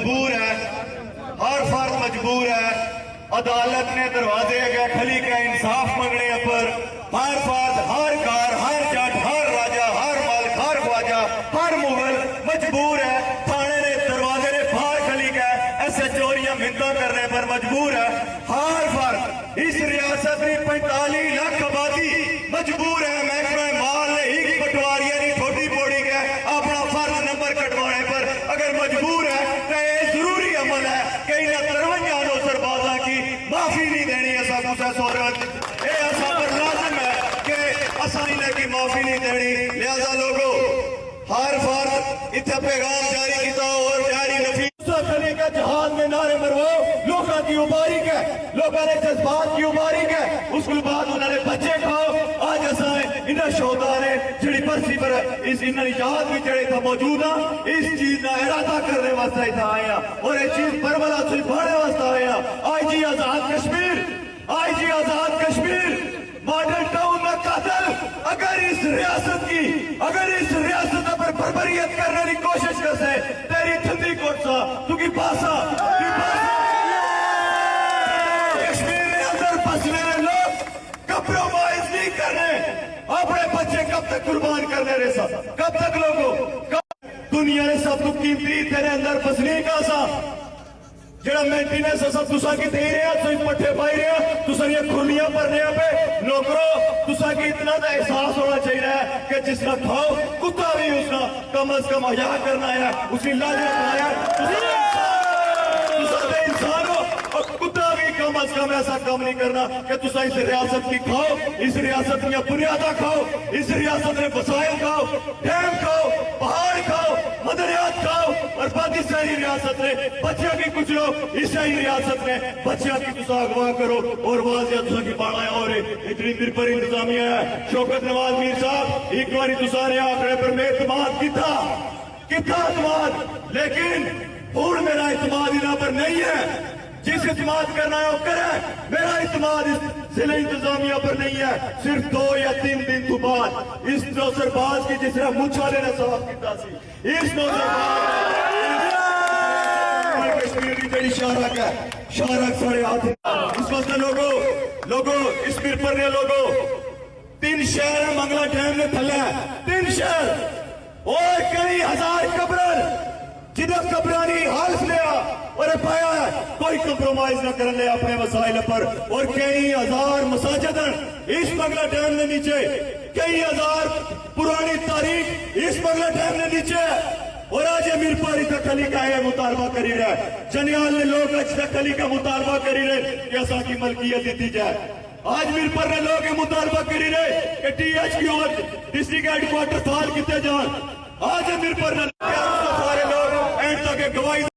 مجبور ہے، ہر فرد مجبور ہے، عدالت نے دروازے گئے کھلی کے انصاف منگنے پر ہر فرد، ہر کار، ہر جٹ، ہر راجہ، ہر ملک، ہر خواجہ، ہر مغل مجبور ہے، تھانے نے دروازے نے باہر کھلی گئے ایسے چوریاں منتوں کرنے پر مجبور ہے، ہر فرد اس ریاست میں 45 لاکھ آبادی مجبور ہے محکمہ مال نے ایک پٹواریاں نہیں چھوٹی بوڑی گئے اپنا فرض نمبر کٹوانے پر اگر مجبور ہے تو یہ ضروری عمل ہے کہ انہیں 53 سربازاں کی معافی نہیں دینی ایسا کچھ ہے صورت یہ ایسا پر لازم ہے کہ اسائنہ کی معافی نہیں دینی لہذا لوگوں ہر فرد اتھا پیغام جاری کیتا اور جاری نفیس خلی کا جہاد میں نعرے مرواؤ لوگاں کی اباری کے لوگاں نے جذبات کی اباری کے اس کے بعد انہوں نے بچے کھاؤ آج اسائیں انہاں شہداء نے جڑی برسی پر اس انہوں نے جہاد بھی جڑے تھا موجود ہیں اس چیز نہ ارادہ کرنے واسطے تھا آیا اور ایک چیز پرملا سے بھاڑے واسطے آیا آئی جی آزاد کشمیر آئی جی آزاد کشمیر ماڈل ٹاؤن میں قتل اگر اس ریاست پر بربریت کرنے کی کوشش کرتے تیری تھندی کوٹ سا تو کی پاسا کشمیر میں اندر پسنے لوگ کمپرومائز نہیں کرنے اپنے بچے کب تک قربان کرنے رہے سا کب تک لوگوں دنیا نے سب تو قیمتی تیرے اندر پسنے کا سا جڑا مینٹیننس اسا تساں کی دے رہے ہیں تو پٹھے پائی رہے ہیں تساں یہ کھرلیاں پڑھنے پہ نوکرو تساں کی اتنا دا احساس ہونا چاہیے کہ جس کا کھاؤ کتا بھی اس کا کم از کم حیا کرنا ہے اس کی لاج رکھنا ہے تساں دے انسان ہو اور کتا بھی کم از کم ایسا کام نہیں کرنا کہ تساں اس ریاست کی کھاؤ اس ریاست کی بنیادہ کھاؤ اس ریاست میں وسائل کھاؤ ڈیم کھاؤ پہاڑ کھاؤ مدریات کھاؤ اور پاکستانی ریاست نے بچیاں کی کچھ لوگ عیسائی ریاست میں بچیاں کی تسا اغوا کرو اور واضح تسا کی باڑا اور اتنی دیر پر انتظامیہ ہے شوکت نواز میر صاحب ایک باری تسا نے آخرے پر میں اعتماد کتا اعتماد لیکن پھوڑ میرا اعتماد انہاں پر نہیں ہے جس اعتماد کرنا ہے وہ کرے میرا اعتماد اس ضلع انتظامیہ پر نہیں ہے صرف 2 یا 3 دن تو بعد اس نوسر باز کی جس طرح مچھ والے نے صاحب کیتا سی اس نوسر باز کشمیر کی جڑی شارک ہے شارک سارے ہاتھ اس وقت لوگوں اس پیر پر نے لوگوں 3 شہر ہیں منگلا ڈیم نے تھلے ہیں 3 شہر اور کئی ہزار قبرن جنہیں قبرانی حالف لیا اور پایا ہے کوئی کمپرومائز نہ کرن لے اپنے مسائل پر اور کئی ہزار مساجد اس منگلا ڈیم نے نیچے کئی ہزار پرانی تاریخ اس منگلا ڈیم نے نیچے اور آج امیر پاری تک علی کا یہ مطالبہ کری رہا ہے جنیال نے لوگ اج تک علی کا مطالبہ کری رہے کہ ایسا کی ملکیت دیتی جائے آج میر پر نے لوگ یہ مطالبہ کری رہے کہ ٹی ایچ کی اور ڈسٹرکٹ ہیڈ کوارٹر فعال کیتے جان آج امیر پر نے سارے لوگ اینڈ تک گواہی